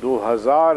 2000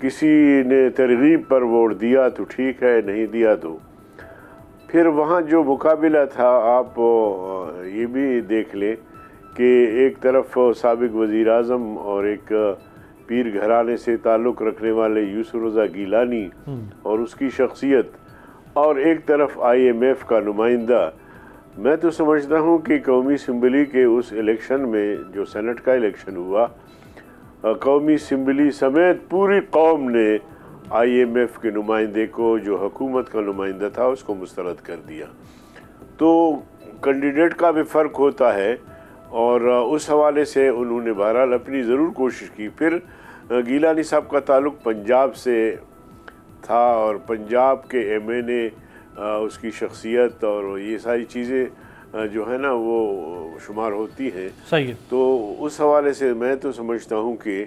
کسی نے ترغیب پر ووٹ دیا تو ٹھیک ہے، نہیں دیا تو پھر وہاں جو مقابلہ تھا آپ یہ بھی دیکھ لیں کہ ایک طرف سابق وزیر اعظم اور ایک پیر گھرانے سے تعلق رکھنے والے یوسف رضا گیلانی اور اس کی شخصیت، اور ایک طرف IMF کا نمائندہ. میں تو سمجھتا ہوں کہ قومی اسمبلی کے اس الیکشن میں جو سینٹ کا الیکشن ہوا، قومی اسمبلی سمیت پوری قوم نے IMF کے نمائندے کو، جو حکومت کا نمائندہ تھا، اس کو مسترد کر دیا. تو کینڈیڈیٹ کا بھی فرق ہوتا ہے، اور اس حوالے سے انہوں نے بہرحال اپنی ضرور کوشش کی. پھر گیلانی صاحب کا تعلق پنجاب سے تھا، اور پنجاب کے MNA، اس کی شخصیت اور یہ ساری چیزیں جو ہے نا وہ شمار ہوتی ہیں. صحیح ہے. تو اس حوالے سے میں تو سمجھتا ہوں کہ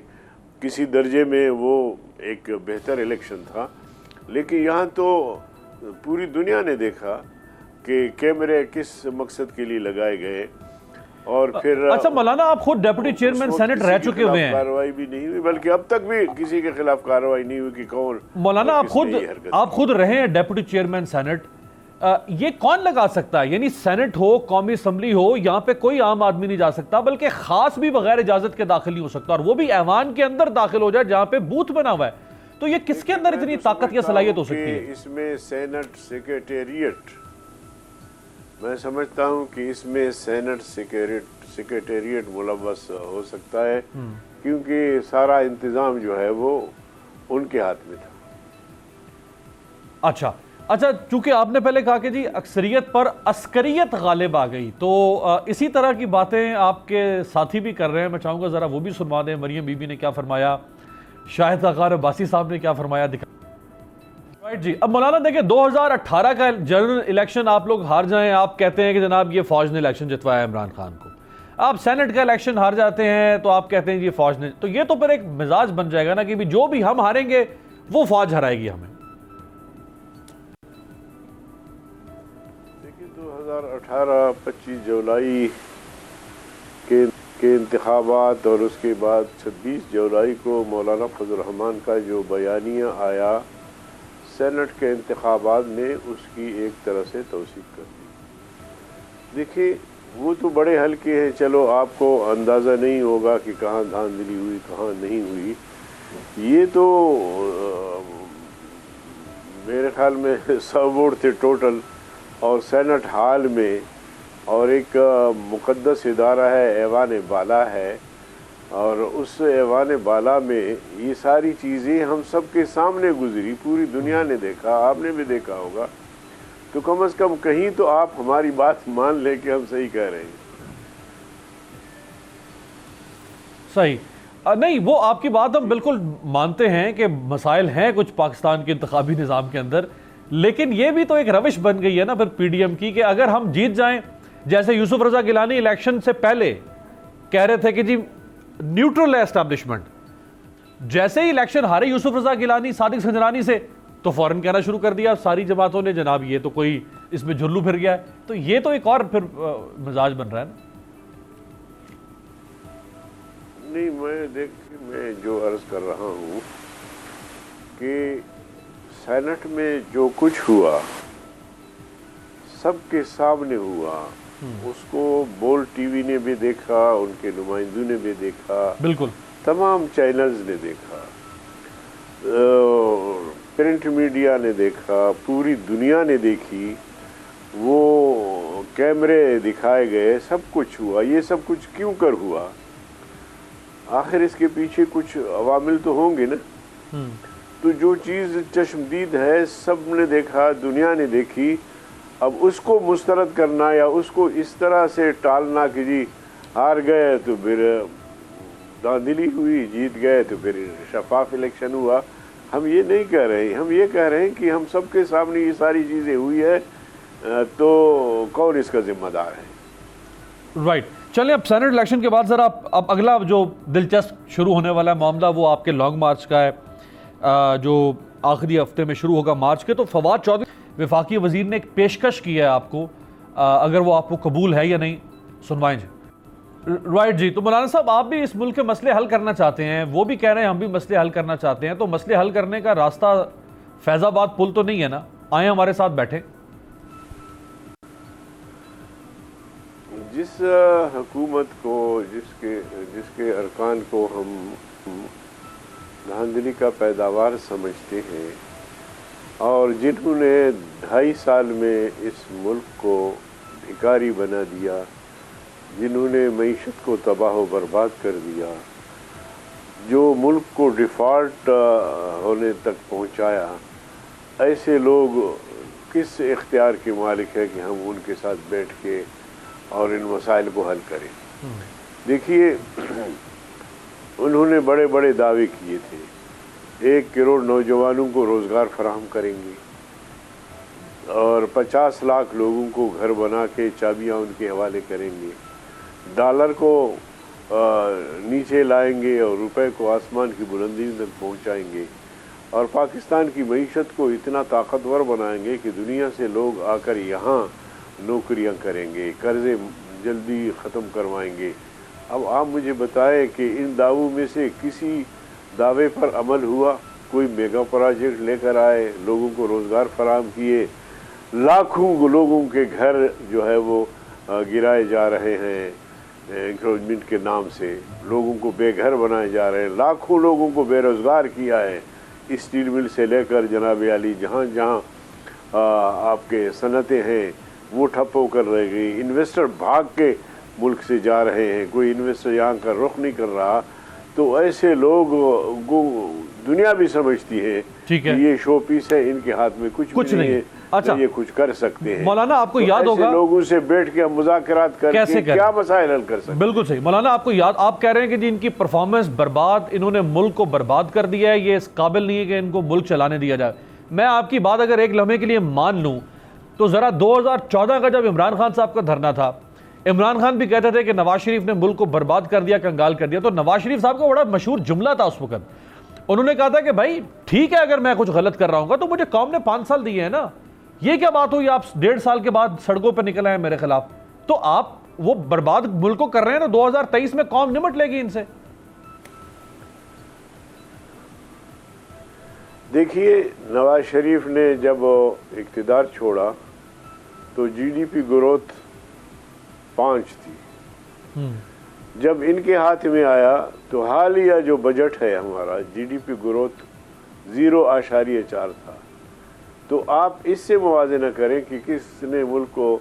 کسی درجے میں وہ ایک بہتر الیکشن تھا. لیکن یہاں تو پوری دنیا نے دیکھا کہ کیمرے کس مقصد کے لیے لگائے گئے، اور پھر اچھا مولانا، آپ خود ڈیپٹی چیئرمین سینٹ رہ چکے ہوئے ہیں. کارروائی بھی نہیں ہوئی، بلکہ اب تک بھی کسی کے خلاف کارروائی نہیں ہوئی کہ کون. مولانا آپ خود رہے ہیں ڈیپٹی چیئرمین سینٹ، یہ کون لگا سکتا ہے؟ یعنی سینٹ ہو، قومی اسمبلی ہو، یہاں پہ کوئی عام آدمی نہیں جا سکتا، بلکہ خاص بھی بغیر اجازت کے داخل نہیں ہو سکتا، اور وہ بھی ایوان کے اندر داخل ہو جائے جہاں پہ بوتھ بنا ہوا ہے. تو یہ کس کے اندر اتنی طاقت یا صلاحیت ہو سکتی ہے؟ اس میں سینٹ سیکریٹریٹ، میں سمجھتا ہوں کہ اس میں سینٹ سیکریٹریٹ ملوث ہو سکتا ہے، کیونکہ سارا انتظام جو ہے وہ ان کے ہاتھ میں تھا. اچھا، چونکہ آپ نے پہلے کہا کہ جی اکثریت پر عسکریت غالب آ گئی، تو اسی طرح کی باتیں آپ کے ساتھی بھی کر رہے ہیں. میں چاہوں گا ذرا وہ بھی سنوا دیں. مریم بی بی نے کیا فرمایا، شاہد اغار عباسی صاحب نے کیا فرمایا، جی. اب مولانا دیکھیں، 2018 کا جنرل الیکشن آپ لوگ ہار جائیں، آپ کہتے ہیں کہ جناب یہ فوج نے الیکشن جتوایا عمران خان کو. آپ سینٹ کا الیکشن ہار جاتے ہیں تو آپ کہتے ہیں یہ فوج نے. تو یہ تو پھر ایک مزاج بن جائے گا نا کہ جو بھی ہم ہاریں گے وہ فوج ہرائے گی ہمیں. 2018 25 جولائی کے انتخابات، اور اس کے بعد 26 جولائی کو مولانا فضل الرحمان کا جو بیانیہ آیا، سینٹ کے انتخابات نے اس کی ایک طرح سے توثیق کر دی. دیکھیں وہ تو بڑے ہلکے ہیں، چلو آپ کو اندازہ نہیں ہوگا کہ کہاں دھاندلی ہوئی کہاں نہیں ہوئی. یہ تو میرے خیال میں 100 ووٹ تھے ٹوٹل، اور سینٹ ہال میں، اور ایک مقدس ادارہ ہے ایوان بالا ہے، اور اس ایوان بالا میں یہ ساری چیزیں ہم سب کے سامنے گزری، پوری دنیا نے دیکھا، آپ نے بھی دیکھا ہوگا. تو کم از کم کہیں تو آپ ہماری بات مان لیں کہ ہم صحیح کہہ رہے ہیں. صحیح نہیں، وہ آپ کی بات ہم بالکل مانتے ہیں کہ مسائل ہیں کچھ پاکستان کے انتخابی نظام کے اندر، لیکن یہ بھی تو ایک روش بن گئی ہے نا پھر PDM کی، کہ اگر ہم جیت جائیں، جیسے یوسف رضا گیلانی الیکشن سے پہلے کہہ رہے تھے کہ جی نیوٹرل ہے اسٹیبلشمنٹ، جیسے ہی الیکشن ہارے یوسف رضا گیلانی صادق سنجرانی سے، تو فوراً کہنا شروع کر دیا ساری جماعتوں نے جناب یہ تو کوئی اس میں جھلو پھر گیا ہے. تو یہ تو ایک اور پھر مزاج بن رہا ہے نا. نہیں، میں جو عرض کر رہا ہوں کہ سینٹ میں جو کچھ ہوا سب کے سامنے ہوا، اس کو بول ٹی وی نے بھی دیکھا، ان کے نمائندوں نے بھی دیکھا، بالکل تمام چینلز نے دیکھا، پرنٹ میڈیا نے دیکھا، پوری دنیا نے دیکھی، وہ کیمرے دکھائے گئے، سب کچھ ہوا. یہ سب کچھ کیوں کر ہوا؟ آخر اس کے پیچھے کچھ عوامل تو ہوں گے نا. تو جو چیز چشمدید ہے، سب نے دیکھا، دنیا نے دیکھی، اب اس کو مسترد کرنا یا اس کو اس طرح سے ٹالنا کہ جی ہار گئے تو پھر دھاندلی ہوئی، جیت گئے تو پھر شفاف الیکشن ہوا، ہم یہ نہیں کہہ رہے ہیں. ہم یہ کہہ رہے ہیں کہ ہم سب کے سامنے یہ ساری چیزیں ہوئی ہے، تو کون اس کا ذمہ دار ہے؟ رائٹ. چلیں اب سینٹ الیکشن کے بعد ذرا اب اگلا جو دلچسپ شروع ہونے والا ہے معاملہ وہ آپ کے لانگ مارچ کا ہے، جو آخری ہفتے میں شروع ہوگا مارچ کے. تو فواد چودھری وفاقی وزیر نے ایک پیشکش کی ہے آپ کو، اگر وہ آپ کو قبول ہے یا نہیں، سنوائیں جی. رائٹ جی، تو مولانا صاحب آپ بھی اس ملک کے مسئلے حل کرنا چاہتے ہیں، وہ بھی کہہ رہے ہیں ہم بھی مسئلے حل کرنا چاہتے ہیں، تو مسئلے حل کرنے کا راستہ فیض آباد پل تو نہیں ہے نا؟ آئیں ہمارے ساتھ بیٹھیں۔ جس حکومت کو جس کے ارکان کو ہم دھاندلی کا پیداوار سمجھتے ہیں اور جنہوں نے 2.5 سال میں اس ملک کو بھکاری بنا دیا، جنہوں نے معیشت کو تباہ و برباد کر دیا، جو ملک کو ڈیفالٹ ہونے تک پہنچایا، ایسے لوگ کس اختیار کے مالک ہیں کہ ہم ان کے ساتھ بیٹھ کے اور ان مسائل کو حل کریں؟ دیکھیے، انہوں نے بڑے بڑے دعوے کیے تھے، 1 کروڑ نوجوانوں کو روزگار فراہم کریں گے اور 50 لاکھ لوگوں کو گھر بنا کے چابیاں ان کے حوالے کریں گے، ڈالر کو نیچے لائیں گے اور روپے کو آسمان کی بلندی تک پہنچائیں گے، اور پاکستان کی معیشت کو اتنا طاقتور بنائیں گے کہ دنیا سے لوگ آ کر یہاں نوکریاں کریں گے، قرضے جلدی ختم کروائیں گے۔ اب آپ مجھے بتائیں کہ ان دعووں میں سے کسی دعوے پر عمل ہوا؟ کوئی میگا پروجیکٹ لے کر آئے، لوگوں کو روزگار فراہم کیے؟ لاکھوں لوگوں کے گھر جو ہے وہ گرائے جا رہے ہیں انکروچمنٹ کے نام سے، لوگوں کو بے گھر بنائے جا رہے ہیں، لاکھوں لوگوں کو بے روزگار کیا ہے، اسٹیل مل سے لے کر جناب علی جہاں جہاں آپ کے صنعتیں ہیں وہ ٹھپ ہو کر رہ گئی، انویسٹر بھاگ کے ملک سے جا رہے ہیں، کوئی انویسٹر یہاں کا رخ نہیں کر رہا۔ تو ایسے لوگ دنیا بھی سمجھتی ہے کہ یہ شو پیس ہے، ان کے ہاتھ میں کچھ نہیں ہے، اچھا یہ کچھ کر سکتے ہیں۔ مولانا آپ کو یاد ہوگا ایسے لوگوں سے بیٹھ کے ہم مذاکرات کر کے کیا مسائل حل کر سکتے ہیں؟ بالکل صحیح مولانا، آپ کو یاد، آپ کہہ رہے ہیں کہ جی ان کی پرفارمنس برباد، انہوں نے ملک کو برباد کر دیا ہے، یہ اس قابل نہیں ہے کہ ان کو ملک چلانے دیا جائے۔ میں آپ کی بات اگر ایک لمحے کے لیے مان لوں تو ذرا 2014 کا جب عمران خان صاحب کا دھرنا تھا، عمران خان بھی کہتے تھے کہ نواز شریف نے ملک کو برباد کر دیا، کنگال کر دیا، تو نواز شریف صاحب کا بڑا مشہور جملہ تھا اس وقت، انہوں نے کہا تھا کہ بھائی ٹھیک ہے اگر میں کچھ غلط کر رہا ہوں گا تو مجھے قوم نے 5 سال دیے ہیں نا، یہ کیا بات ہوئی آپ 1.5 سال کے بعد سڑکوں پہ نکل آئے میرے خلاف؟ تو آپ وہ برباد ملک کو کر رہے ہیں نا، 2023 میں قوم نمٹ لے گی ان سے۔ دیکھیے، نواز شریف نے جب اقتدار چھوڑا تو جی ڈی پی گروتھ 5 تھی، جب ان کے ہاتھ میں آیا تو حالیہ جو بجٹ ہے ہمارا، جی ڈی پی گروتھ 0.4 تھا۔ تو آپ اس سے موازنہ کریں کہ کس نے ملک کو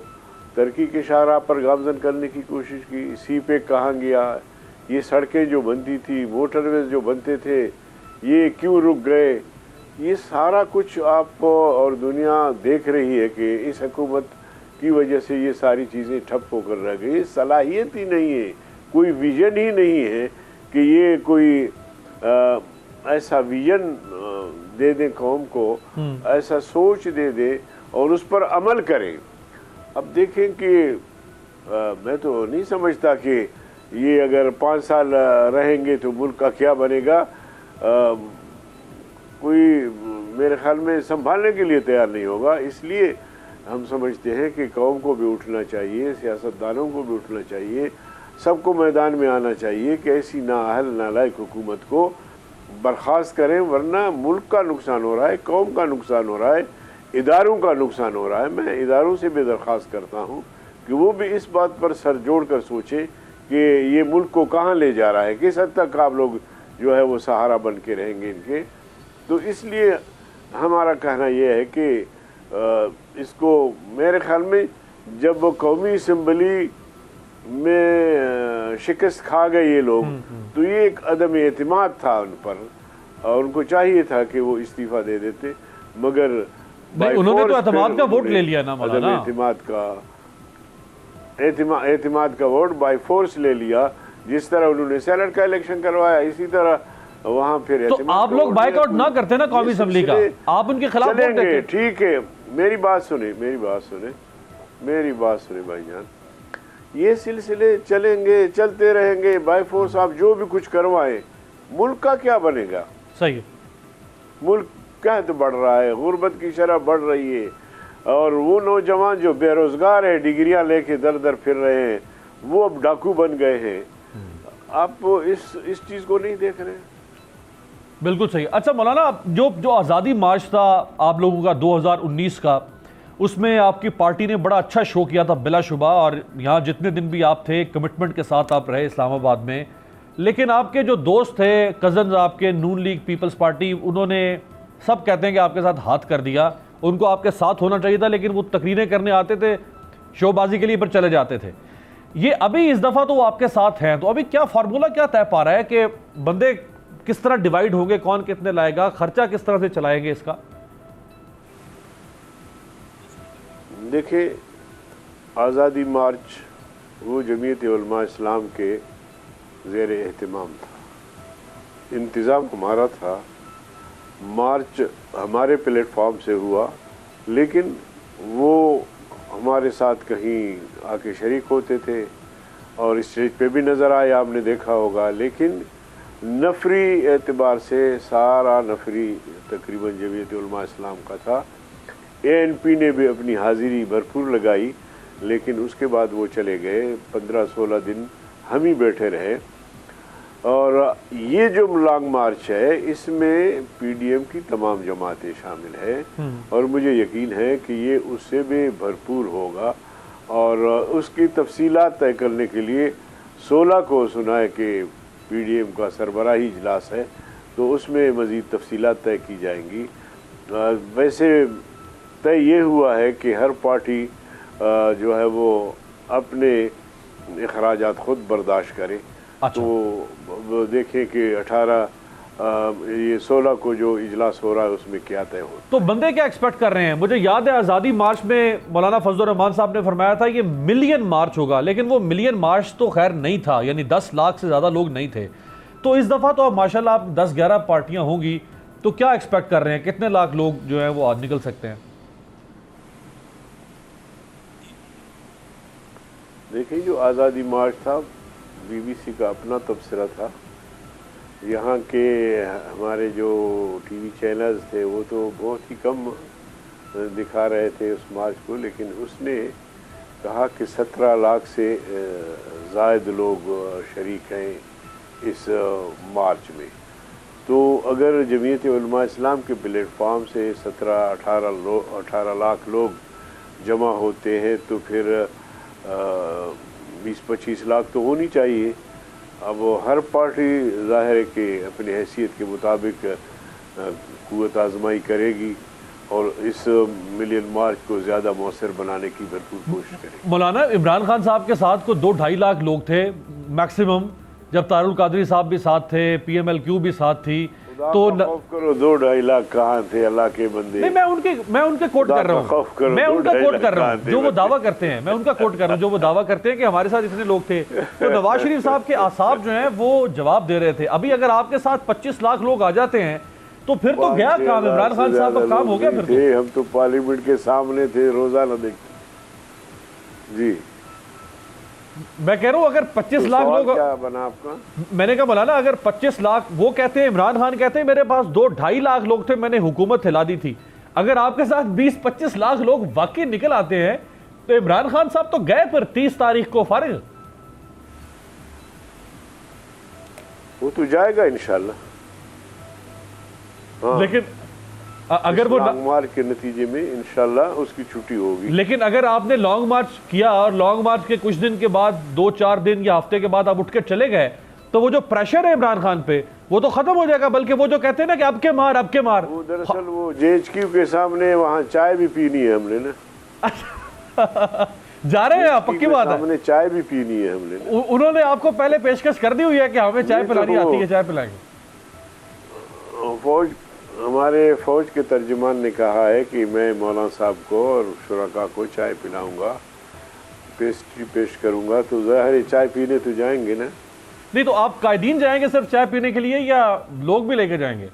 ترقی کے شاہراہ پر گامزن کرنے کی کوشش کی، سی پیک کہاں گیا، یہ سڑکیں جو بنتی تھی، موٹر ویز جو بنتے تھے، یہ کیوں رک گئے؟ یہ سارا کچھ آپ اور دنیا دیکھ رہی ہے کہ اس حکومت کی وجہ سے یہ ساری چیزیں ٹھپ ہو کر رہ گئی۔ صلاحیت ہی نہیں ہے، کوئی ویژن ہی نہیں ہے کہ یہ کوئی ایسا ویژن دے دیں قوم کو، ایسا سوچ دے دے اور اس پر عمل کریں۔ اب دیکھیں کہ میں تو نہیں سمجھتا کہ یہ اگر 5 سال رہیں گے تو ملک کا کیا بنے گا، کوئی میرے خیال میں سنبھالنے کے لیے تیار نہیں ہوگا۔ اس لیے ہم سمجھتے ہیں کہ قوم کو بھی اٹھنا چاہیے، سیاستدانوں کو بھی اٹھنا چاہیے، سب کو میدان میں آنا چاہیے کہ ایسی نااہل نالائق حکومت کو برخاست کریں، ورنہ ملک کا نقصان ہو رہا ہے، قوم کا نقصان ہو رہا ہے، اداروں کا نقصان ہو رہا ہے۔ میں اداروں سے بھی درخواست کرتا ہوں کہ وہ بھی اس بات پر سر جوڑ کر سوچیں کہ یہ ملک کو کہاں لے جا رہا ہے، کس حد تک آپ لوگ جو ہے وہ سہارا بن کے رہیں گے ان کے۔ تو اس لیے ہمارا کہنا یہ ہے کہ اس کو میرے خیال میں جب قومی اسمبلی میں شکست کھا گئے یہ لوگ تو یہ ایک عدم اعتماد تھا ان پر، اور ان کو چاہیے تھا کہ وہ استعفیٰ دے دیتے، مگر انہوں نے تو اعتماد کا ووٹ لے لیا نا مولانا، اعتماد کا ووٹ بائی فورس لے لیا۔ جس طرح انہوں نے سینٹ کا الیکشن کروایا، اسی طرح وہاں پھر تو آپ لوگ بائیک آؤٹ نہ کرتے نا قومی اسمبلی کا، آپ ان کے خلاف ووٹ دیتے۔ ٹھیک ہے، میری بات سنیں بھائی جان، یہ سلسلے چلیں گے، چلتے رہیں گے، بائی فورس آپ جو بھی کچھ کروائیں، ملک کا کیا بنے گا؟ صحیح، ملک قحط بڑھ رہا ہے، غربت کی شرح بڑھ رہی ہے، اور وہ نوجوان جو بے روزگار ہے، ڈگریاں لے کے در در پھر رہے ہیں، وہ اب ڈاکو بن گئے ہیں. آپ اس چیز کو نہیں دیکھ رہے ہیں. بالکل صحیح. اچھا مولانا، جو آزادی مارچ تھا آپ لوگوں کا 2019 کا، اس میں آپ کی پارٹی نے بڑا اچھا شو کیا تھا بلا شبہ، اور یہاں جتنے دن بھی آپ تھے کمٹمنٹ کے ساتھ آپ رہے اسلام آباد میں. لیکن آپ کے جو دوست تھے، کزنز آپ کے، نون لیگ، پیپلز پارٹی، انہوں نے سب کہتے ہیں کہ آپ کے ساتھ ہاتھ کر دیا. ان کو آپ کے ساتھ ہونا چاہیے تھا، لیکن وہ تقریریں کرنے آتے تھے، شو بازی کے لیے پر چلے جاتے تھے. یہ ابھی اس دفعہ تو وہ آپ کے ساتھ ہیں، تو ابھی کیا فارمولہ کیا طے پا رہا ہے کہ بندے کس طرح ڈیوائیڈ ہوں گے، کون کتنے لائے گا، خرچہ کس طرح سے چلائیں گے اس کا؟ دیکھیں، آزادی مارچ وہ جمعیت علماء اسلام کے زیر اہتمام تھا، انتظام ہمارا تھا. مارچ ہمارے پلیٹ فارم سے ہوا، لیکن وہ ہمارے ساتھ کہیں آ کے شریک ہوتے تھے اور اسٹیج پہ بھی نظر آئے، آپ نے دیکھا ہوگا. لیکن نفری اعتبار سے سارا نفری تقریباً جمعیت علماء اسلام کا تھا. ANP نے بھی اپنی حاضری بھرپور لگائی، لیکن اس کے بعد وہ چلے گئے. 15-16 دن ہم ہی بیٹھے رہے. اور یہ جو لانگ مارچ ہے، اس میں PDM کی تمام جماعتیں شامل ہیں، اور مجھے یقین ہے کہ یہ اس سے بھی بھرپور ہوگا. اور اس کی تفصیلات طے کرنے کے لیے 16 کو سنا ہے کہ PDM کا سربراہی اجلاس ہے، تو اس میں مزید تفصیلات طے کی جائیں گی. ویسے طے یہ ہوا ہے کہ ہر پارٹی جو ہے وہ اپنے اخراجات خود برداشت کرے. تو دیکھیں کہ 16 کو جو اجلاس ہو رہا ہے اس میں کیا طے ہو. تو بندے کیا ایکسپیکٹ کر رہے ہیں؟ مجھے یاد ہے آزادی مارچ میں مولانا فضل الرحمان صاحب نے فرمایا تھا یہ ملین مارچ ہوگا، لیکن وہ ملین مارچ تو خیر نہیں تھا، یعنی 10 لاکھ سے زیادہ لوگ نہیں تھے. تو اس دفعہ تو اب ماشاءاللہ آپ 10-11 پارٹیاں ہوں گی، تو کیا ایکسپیکٹ کر رہے ہیں؟ کتنے لاکھ لوگ جو ہیں وہ آج نکل سکتے ہیں؟ دیکھیں، جو آزادی مارچ تھا BBC کا اپنا تبصرہ تھا. یہاں کے ہمارے جو TV چینلز تھے وہ تو بہت ہی کم دکھا رہے تھے اس مارچ کو، لیکن اس نے کہا کہ 17 لاکھ سے زائد لوگ شریک ہیں اس مارچ میں. تو اگر جمعیت علماء اسلام کے پلیٹ فارم سے 17-18 لاکھ لوگ جمع ہوتے ہیں، تو پھر 20-25 لاکھ تو ہونی چاہیے. اب ہر پارٹی ظاہر ہے کہ اپنی حیثیت کے مطابق قوت آزمائی کرے گی اور اس ملین مارچ کو زیادہ مؤثر بنانے کی بھرپور کوشش کرے گی. مولانا عمران خان صاحب کے ساتھ کو 2-2.5 لاکھ لوگ تھے میکسیمم، جب طاہر القادری صاحب بھی ساتھ تھے، PMLQ بھی ساتھ تھی. تو خوف کرو، 2-2.5 لاکھ کہاں تھے اللہ کے بندے. نہیں، میں ان کے کوٹ کر رہا ہوں، میں ان کا کوٹ کر رہا ہوں جو وہ دعویٰ کرتے ہیں. میں ان کا کوٹ کر رہا ہوں جو وہ دعویٰ کرتے ہیں کہ ہمارے ساتھ اتنے لوگ تھے. تو نواز شریف صاحب کے اعصاب جو ہیں وہ جواب دے رہے تھے. ابھی اگر آپ کے ساتھ 25 لاکھ لوگ آ جاتے ہیں تو پھر تو گیا کام، عمران خان صاحب کا کام ہو گیا. پھر تو ہم تو پارلیمنٹ کے سامنے تھے، روزانہ دیکھتے. جی میں کہہ رہا ہوں اگر 25 لاکھ لوگ، کیا بنا آپ کا؟ میں نے کہا مولانا اگر 25 لاکھ، وہ کہتے ہیں عمران خان کہتے ہیں میرے پاس 2-2.5 لاکھ لوگ تھے، میں نے حکومت ہلا دی تھی. اگر آپ کے ساتھ 20-25 لاکھ لوگ واقعی نکل آتے ہیں تو عمران خان صاحب تو گئے پھر 30 تاریخ کو فارغ. وہ تو جائے گا انشاءاللہ. لیکن اگر وہ لانگ مارچ کے نتیجے میں انشاءاللہ اس کی چھٹی ہوگی. لیکن اگر آپ نے لانگ مارچ کیا اور لانگ مارچ کے کچھ دن کے بعد 2-4 دن یا ہفتے کے بعد آپ اٹھ کے چلے گئے تو وہ جو پریشر ہے عمران خان پہ وہ تو ختم ہو جائے گا. بلکہ وہ جو کہتے ہیں نا کہ اب کے مار وہ دراصل وہ JHQ کے سامنے وہاں چائے بھی پینی ہے ہم نے نا. جا رہے ہیں آپ؟ پکی بات ہے. ہم نے چائے بھی پینی ہے ہم نے. انہوں نے آپ کو پہلے پیشکش کر دی ہوئی ہے کہ ہمیں چائے پلانی آتی ہے، چائے پلائیں گے. ہمارے فوج کے ترجمان نے کہا ہے کہ میں مولانا صاحب کو اور شرکاء کو چائے پلاؤں گا، پیسٹری پیش کروں گا. تو ظاہر ہے چائے پینے تو جائیں گے نا. نہیں تو آپ قائدین جائیں گے صرف چائے پینے کے لیے یا لوگ بھی لے کے جائیں گے؟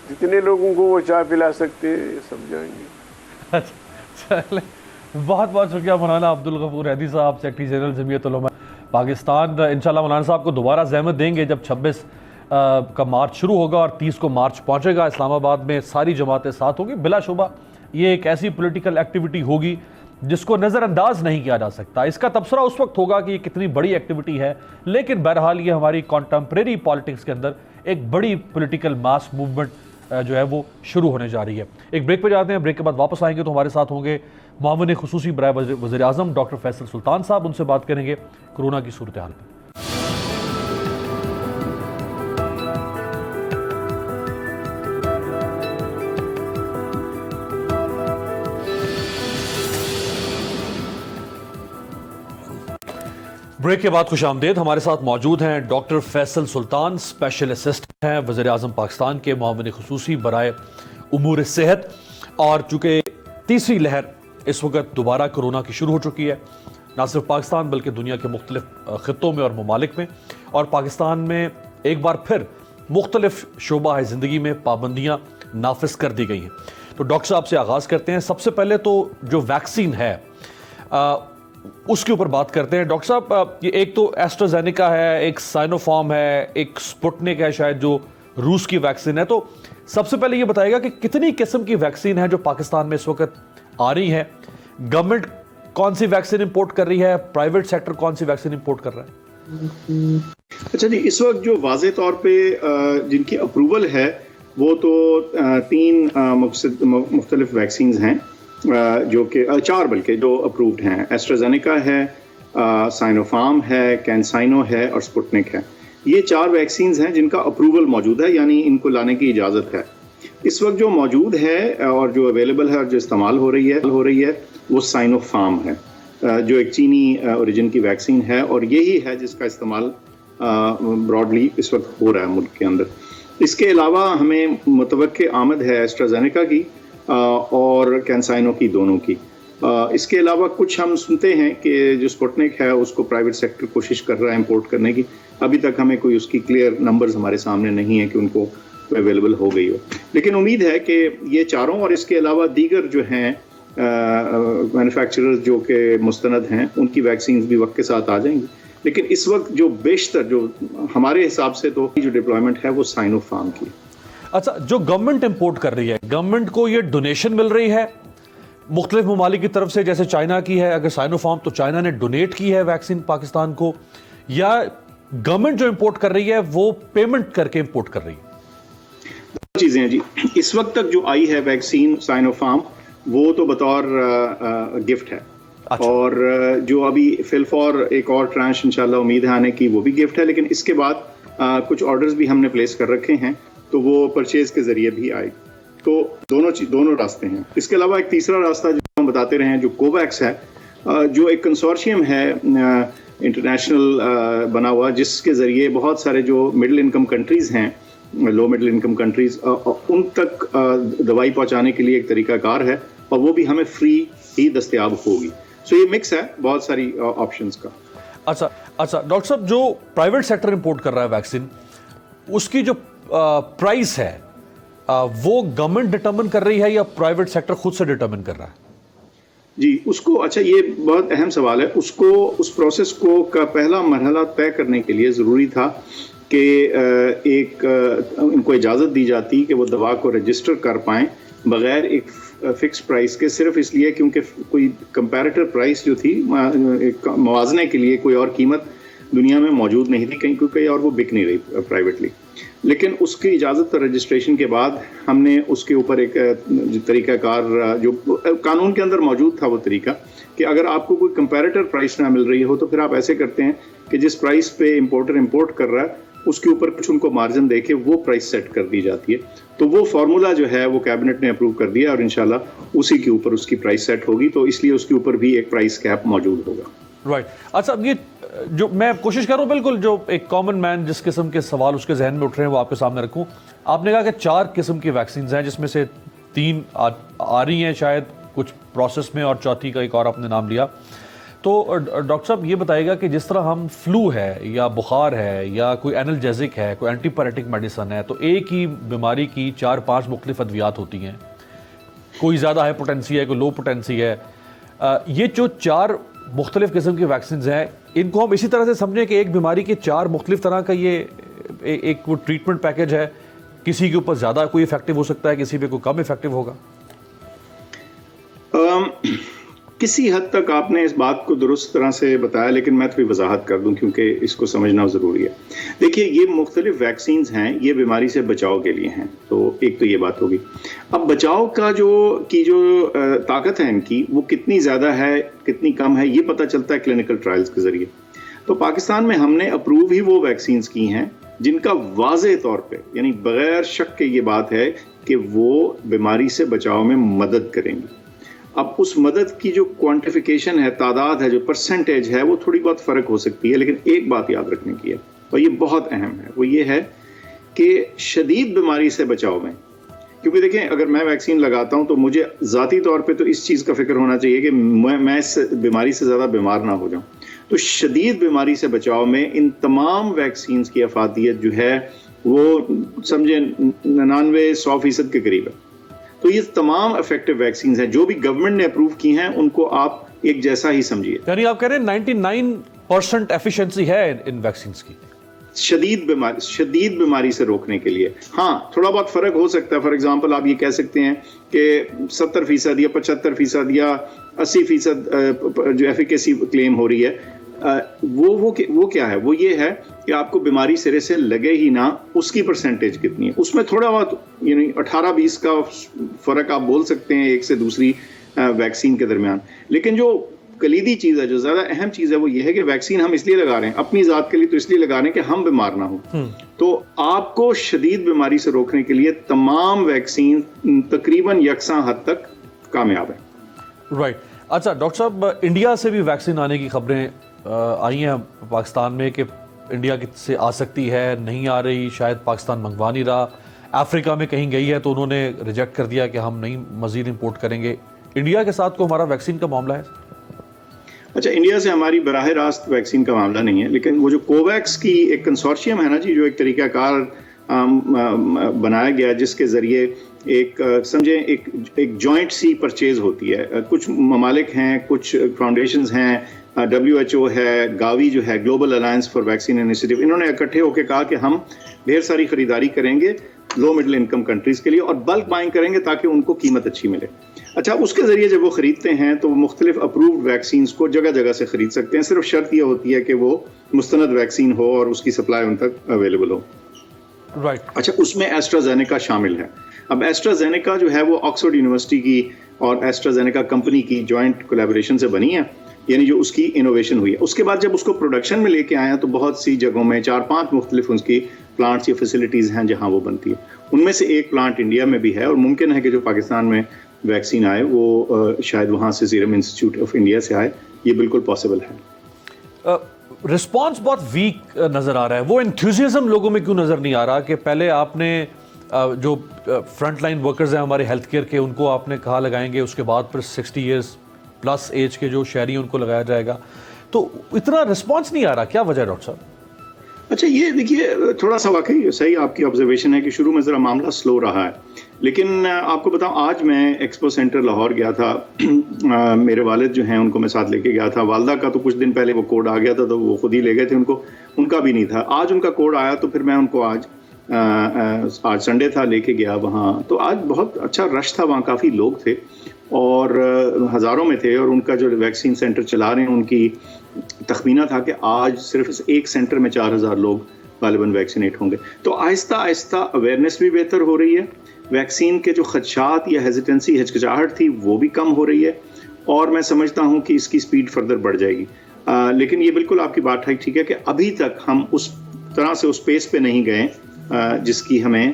جتنے لوگوں کو وہ چائے پلا سکتے ہیں سب جائیں گے. چلیں، بہت بہت شکریہ مولانا عبدالغفور حیدری صاحب، سیکرٹری جنرل جمعیت علماء پاکستان. انشاءاللہ مولانا صاحب کو دوبارہ زحمت دیں گے جب 26 کا مارچ شروع ہوگا اور 30 کو مارچ پہنچے گا. اسلام آباد میں ساری جماعتیں ساتھ ہوں گی. بلا شبہ یہ ایک ایسی پولیٹیکل ایکٹیویٹی ہوگی جس کو نظر انداز نہیں کیا جا سکتا. اس کا تبصرہ اس وقت ہوگا کہ یہ کتنی بڑی ایکٹیویٹی ہے, لیکن بہرحال یہ ہماری کانٹمپریری پالیٹکس کے اندر ایک بڑی پولیٹیکل ماس موومنٹ جو ہے وہ شروع ہونے جا رہی ہے. ایک بریک پہ جاتے ہیں, بریک کے بعد واپس آئیں گے تو ہمارے ساتھ ہوں گے معاون خصوصی برائے وزیر اعظم ڈاکٹر فیصل سلطان صاحب. ان سے بات کریں گے کورونا کی صورتحال پر. بریک کے بعد خوش آمدید. ہمارے ساتھ موجود ہیں ڈاکٹر فیصل سلطان, اسپیشل اسسٹنٹ ہیں وزیر اعظم پاکستان کے معاون خصوصی برائے امور صحت. اور چونکہ تیسری لہر اس وقت دوبارہ کورونا کی شروع ہو چکی ہے, نہ صرف پاکستان بلکہ دنیا کے مختلف خطوں میں اور ممالک میں, اور پاکستان میں ایک بار پھر مختلف شعبہ زندگی میں پابندیاں نافذ کر دی گئی ہیں. تو ڈاکٹر صاحب سے آغاز کرتے ہیں. سب سے پہلے تو جو ویکسین ہے اس کے اوپر بات کرتے ہیں. ڈاکٹر صاحب, یہ ایک تو ایسٹرازینیکا ہے, ایک سائنو فارم ہے, ایک سپوٹنک ہے شاید جو روس کی ویکسین ہے. تو سب سے پہلے یہ بتائے گا کہ کتنی قسم کی ویکسین ہے جو پاکستان میں اس وقت آ رہی ہیں, گورنمنٹ کون سی ویکسین امپورٹ کر رہی ہے, پرائیویٹ سیکٹر کون سی ویکسین امپورٹ کر رہا ہے؟ اچھا جی, اس وقت جو واضح طور پہ جن کی اپروول ہے وہ تو 3 مختلف ویکسینز ہیں, جو کہ 4 بلکہ جو اپرووڈ ہیں. ایسٹرازینیکا ہے, سائنو فارم ہے, کینسائنو ہے اور سپوٹنک ہے. یہ 4 ویکسینز ہیں جن کا اپروول موجود ہے, یعنی ان کو لانے کی اجازت ہے. اس وقت جو موجود ہے اور جو اویلیبل ہے اور جو استعمال ہو رہی ہے وہ سائنو فارم ہے, جو ایک چینی اوریجن کی ویکسین ہے, اور یہی ہے جس کا استعمال براڈلی اس وقت ہو رہا ہے ملک کے اندر. اس کے علاوہ ہمیں متوقع آمد ہے ایسٹرازینیکا کی اور کینسائنو کی, دونوں کی. اس کے علاوہ کچھ ہم سنتے ہیں کہ جو سپوٹنک ہے اس کو پرائیویٹ سیکٹر کوشش کر رہا ہے امپورٹ کرنے کی. ابھی تک ہمیں کوئی اس کی کلیئر نمبرز ہمارے سامنے نہیں ہے کہ ان کو اویلیبل ہو گئی ہو, لیکن امید ہے کہ یہ 4 اور اس کے علاوہ دیگر جو ہیں مینوفیکچررز جو کہ مستند ہیں ان کی ویکسینز بھی وقت کے ساتھ آ جائیں گی. لیکن اس وقت جو بیشتر جو ہمارے حساب سے تو جو ڈپلائمنٹ ہے وہ سائنو فارم کی. اچھا, جو گورنمنٹ امپورٹ کر رہی ہے, گورنمنٹ کو یہ ڈونیشن مل رہی ہے مختلف ممالک کی طرف سے, جیسے چائنا کی ہے, اگر سائنو فارم تو چائنا نے ڈونیٹ کی ہے ویکسین پاکستان کو, یا گورنمنٹ جو امپورٹ کر رہی ہے وہ پیمنٹ کر کے امپورٹ کر رہی ہے؟ 2 چیزیں ہیں جی. اس وقت تک جو آئی ہے ویکسین سائنو فارم وہ تو بطور گفٹ ہے. اچھا. اور جو ابھی فلفور ایک اور ٹرانش انشاءاللہ امید ہے آنے کی, وہ بھی گفٹ ہے. لیکن اس کے بعد کچھ آرڈرز بھی ہم نے پلیس کر رکھے ہیں, تو وہ پرچیز کے ذریعے بھی آئے. تو دونوں راستے ہیں. اس کے علاوہ ایک تیسرا راستہ جو ہم بتاتے رہے ہیں جو کوویکس ہے, جو ایک کنسورشیم ہے انٹرنیشنل بنا ہوا, جس کے ذریعے بہت سارے جو مڈل انکم کنٹریز ہیں, لو مڈل انکم کنٹریز, ان تک دوائی پہنچانے کے لیے ایک طریقہ کار ہے, اور وہ بھی ہمیں فری ہی دستیاب ہوگی. سو یہ مکس ہے بہت ساری آپشنز کا. اچھا ڈاکٹر صاحب, جو پرائیویٹ سیکٹر امپورٹ کر رہا ہے ویکسین, اس کی جو پرائس ہے وہ گورنمنٹ ڈٹرمن کر رہی ہے یا پرائیویٹ سیکٹر خود سے ڈٹرمن کر رہا ہے؟ جی, اس کو, اچھا یہ بہت اہم سوال ہے. اس پروسیس کو کا پہلا مرحلہ طے کرنے کے لیے ضروری تھا کہ ایک ان کو اجازت دی جاتی کہ وہ دوا کو رجسٹر کر پائیں بغیر ایک فکس پرائس کے, صرف اس لیے کیونکہ کوئی کمپیریٹر پرائس جو تھی موازنے کے لیے کوئی اور قیمت دنیا میں موجود نہیں تھی کہیں, کیونکہ اور وہ بک نہیں رہی پرائیویٹلی. لیکن اس کی اجازت اور رجسٹریشن کے بعد ہم نے اس کے اوپر ایک طریقہ کار جو قانون کے اندر موجود تھا, وہ طریقہ کہ اگر آپ کو کوئی کمپیریٹر پرائس نہ مل رہی ہو تو پھر آپ ایسے کرتے ہیں کہ جس پرائس پہ امپورٹر امپورٹ کر رہا ہے اس کے اوپر کچھ ان کو مارجن دے کے وہ پرائس سیٹ کر دی جاتی ہے. تو وہ فارمولا جو ہے وہ کیبنٹ نے اپروو کر دیا, اور انشاءاللہ اسی کے اوپر اس کی پرائس سیٹ ہوگی. تو اس لیے اس کے اوپر بھی ایک پرائس کیپ موجود ہوگا. رائٹ. اچھا, یہ جو میں کوشش کر رہا ہوں بالکل جو ایک کامن مین جس قسم کے سوال اس کے ذہن میں اٹھ رہے ہیں وہ آپ کے سامنے رکھوں. آپ نے کہا کہ 4 قسم کی ویکسینز ہیں, جس میں سے 3 آ رہی ہیں شاید کچھ پروسیس میں, اور چوتھی کا ایک اور آپ نے نام لیا. تو ڈاکٹر صاحب یہ بتائے گا کہ جس طرح ہم فلو ہے یا بخار ہے یا کوئی اینالجیزک ہے, کوئی اینٹی پیریٹک میڈیسن ہے, تو ایک ہی بیماری کی 4-5 مختلف ادویات ہوتی ہیں, کوئی زیادہ ہائی پوٹینسی ہے, کوئی لو پوٹینسی ہے. یہ جو 4 مختلف قسم کی ویکسینز ہیں, ان کو ہم اسی طرح سے سمجھیں کہ ایک بیماری کے 4 مختلف طرح کا یہ ایک وہ ٹریٹمنٹ پیکج ہے, کسی کے اوپر زیادہ کوئی افیکٹو ہو سکتا ہے, کسی پہ کوئی کم افیکٹو ہوگا. کسی حد تک آپ نے اس بات کو درست طرح سے بتایا، لیکن میں تھوڑی وضاحت کر دوں کیونکہ اس کو سمجھنا ضروری ہے. دیکھیے یہ مختلف ویکسینز ہیں، یہ بیماری سے بچاؤ کے لیے ہیں، تو ایک تو یہ بات ہوگی. اب بچاؤ کا جو طاقت ہے ان کی، وہ کتنی زیادہ ہے کتنی کم ہے، یہ پتہ چلتا ہے کلینکل ٹرائلز کے ذریعے. تو پاکستان میں ہم نے اپروو ہی وہ ویکسینز کی ہیں جن کا واضح طور پہ یعنی بغیر شک کے یہ بات ہے کہ وہ بیماری سے بچاؤ میں مدد کریں گی. اب اس مدد کی جو کوانٹیفیکیشن ہے، تعداد ہے، جو پرسنٹیج ہے، وہ تھوڑی بہت فرق ہو سکتی ہے، لیکن ایک بات یاد رکھنے کی ہے اور یہ بہت اہم ہے، وہ یہ ہے کہ شدید بیماری سے بچاؤ میں، کیونکہ دیکھیں اگر میں ویکسین لگاتا ہوں تو مجھے ذاتی طور پہ تو اس چیز کا فکر ہونا چاہیے کہ میں اس بیماری سے زیادہ بیمار نہ ہو جاؤں. تو شدید بیماری سے بچاؤ میں ان تمام ویکسینز کی افادیت جو ہے وہ سمجھیں 99-100% کے قریب ہے. تو یہ تمام افیکٹو ویکسینز ہیں جو بھی گورنمنٹ نے اپروو کی ہیں، ان کو آپ ایک جیسا ہی سمجھیے. یعنی آپ کہہ رہے ہیں 99% ایفیشنسی ہے ان ویکسینز کی شدید بیماری سے روکنے کے لیے. ہاں تھوڑا بہت فرق ہو سکتا ہے. فار ایگزامپل آپ یہ کہہ سکتے ہیں کہ 70% یا 75% یا 80% جو ایفیکیسی کلیم ہو رہی ہے، وہ کیا ہے؟ وہ یہ ہے کہ آپ کو بیماری سرے سے لگے ہی نہ، اس کی پرسنٹیج کتنی ہے. اس میں تھوڑا بہت یعنی 18-20 کا فرق آپ بول سکتے ہیں ایک سے دوسری ویکسین کے درمیان. لیکن جو کلیدی چیز ہے، جو زیادہ اہم چیز ہے، وہ یہ ہے کہ ویکسین ہم اس لیے لگا رہے ہیں اپنی ذات کے لیے، تو اس لیے لگا رہے ہیں کہ ہم بیمار نہ ہوں. تو آپ کو شدید بیماری سے روکنے کے لیے تمام ویکسین تقریباً یکساں حد تک کامیاب ہیں. رائٹ. اچھا ڈاکٹر صاحب، انڈیا سے بھی ویکسین آنے کی خبریں آئی ہیں پاکستان میں کہ انڈیا سے آ سکتی ہے، نہیں آ رہی، شاید پاکستان منگوا نہیں رہا. افریقہ میں کہیں گئی ہے تو انہوں نے ریجیکٹ کر دیا کہ ہم نہیں مزید امپورٹ کریں گے. انڈیا کے ساتھ کو ہمارا ویکسین کا معاملہ ہے؟ اچھا، انڈیا سے ہماری براہ راست ویکسین کا معاملہ نہیں ہے، لیکن وہ جو کوویکس کی ایک کنسورشیم ہے نا جی، جو ایک طریقہ کار بنایا گیا جس کے ذریعے ایک سمجھیں ایک جوائنٹ سی پرچیز ہوتی ہے. کچھ ممالک ہیں، کچھ فاؤنڈیشنز ہیں، WHO ہے، گاوی جو ہے global alliance for vaccine initiative, انہوں نے اکٹھے ہو کے کہا کہ ہم ڈھیر ساری خریداری کریں گے لو مڈل انکم کنٹریز کے لیے اور بلک بائنگ کریں گے تاکہ ان کو قیمت اچھی ملے. اچھا، اس کے ذریعے جب وہ خریدتے ہیں تو وہ مختلف اپرووڈ ویکسینز کو جگہ جگہ سے خرید سکتے ہیں. صرف شرط یہ ہوتی ہے کہ وہ مستند ویکسین ہو اور اس کی سپلائی ان تک اویلیبل ہو. رائٹ. اچھا، اس میں ایسٹرازینیکا شامل ہے. اب ایسٹرازینیکا جو ہے وہ آکسفورڈ یونیورسٹی کی اور ایسٹرازینیکا کمپنی کی جوائنٹ کولیبوریشن سے بنی ہے، یعنی جو اس کی انوویشن ہوئی ہے. اس کے بعد جب اس کو پروڈکشن میں لے کے آئے ہیں تو بہت سی جگہوں میں 4-5 مختلف ان کی پلانٹس یا فیسلٹیز ہیں جہاں وہ بنتی ہے. ان میں سے ایک پلانٹ انڈیا میں بھی ہے اور ممکن ہے کہ جو پاکستان میں ویکسین آئے وہ شاید وہاں سے سیرم انسٹیٹیوٹ آف انڈیا سے آئے. یہ بالکل پاسبل ہے. رسپانس بہت ویک نظر آ رہا ہے. وہ انتھوزیزم لوگوں میں کیوں نظر نہیں آ رہا کہ پہلے آپ نے جو فرنٹ لائن ورکرز ہیں ہمارے ہیلتھ کیئر کے، ان کو آپ نے کہا لگائیں گے، اس کے بعد پھر 60 ایئرز پلس ایج کے جو شہری ہیں ان کو لگایا جائے گا، تو اتنا رسپانس نہیں آ رہا. کیا وجہ ہے ڈاکٹر صاحب؟ اچھا، یہ دیکھیے تھوڑا سا واقعی صحیح آپ کی آبزرویشن ہے کہ شروع میں ذرا معاملہ سلو رہا ہے. لیکن آپ کو بتاؤں، آج میں ایکسپو سینٹر لاہور گیا تھا. میرے والد جو ہیں ان کو میں ساتھ لے کے گیا تھا. والدہ کا تو کچھ دن پہلے وہ کوڈ آ گیا تھا تو وہ خود ہی لے گئے تھے، ان کا بھی نہیں تھا. آج ان کا کوڈ آیا تو پھر میں ان کو آج سنڈے تھا لے کے گیا وہاں. تو آج بہت اچھا رش تھا وہاں، کافی لوگ تھے اور ہزاروں میں تھے. اور ان کا جو ویکسین سینٹر چلا رہے ہیں ان کی تخمینہ تھا کہ آج صرف ایک سینٹر میں 4000 لوگ غالباً ویکسینیٹ ہوں گے. تو آہستہ آہستہ اویئرنیس بھی بہتر ہو رہی ہے. ویکسین کے جو خدشات یا ہیزیٹنسی، ہچکچاہٹ تھی، وہ بھی کم ہو رہی ہے اور میں سمجھتا ہوں کہ اس کی سپیڈ فردر بڑھ جائے گی. لیکن یہ بالکل آپ کی بات ٹھیک ہے کہ ابھی تک ہم اس طرح سے اس پیس پہ نہیں گئے جس کی ہمیں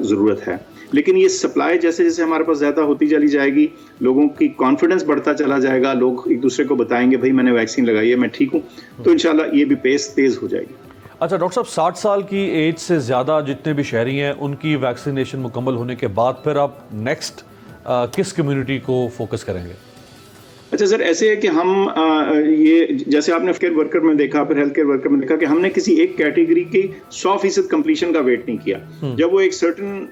ضرورت ہے. لیکن یہ سپلائی جیسے جیسے ہمارے پاس زیادہ ہوتی چلی جائے گی، لوگوں کی کانفیڈنس بڑھتا چلا جائے گا، لوگ ایک دوسرے کو بتائیں گے بھائی میں نے ویکسین لگائی ہے، میں ٹھیک ہوں، تو انشاءاللہ یہ بھی پیس تیز ہو جائے گی. اچھا ڈاکٹر صاحب، 60 سال کی ایج سے زیادہ جتنے بھی شہری ہیں ان کی ویکسینیشن مکمل ہونے کے بعد پھر آپ نیکسٹ کس کمیونٹی کو فوکس کریں گے؟ اچھا سر، ایسے ہے کہ ہم یہ جیسے آپ نے کیئر ورکر میں دیکھا، پھر ہیلتھ کیئر ورکر میں دیکھا کہ ہم نے کسی ایک کیٹیگری کی 100% کمپلیشن کا ویٹ نہیں کیا. جب وہ ایک سرٹن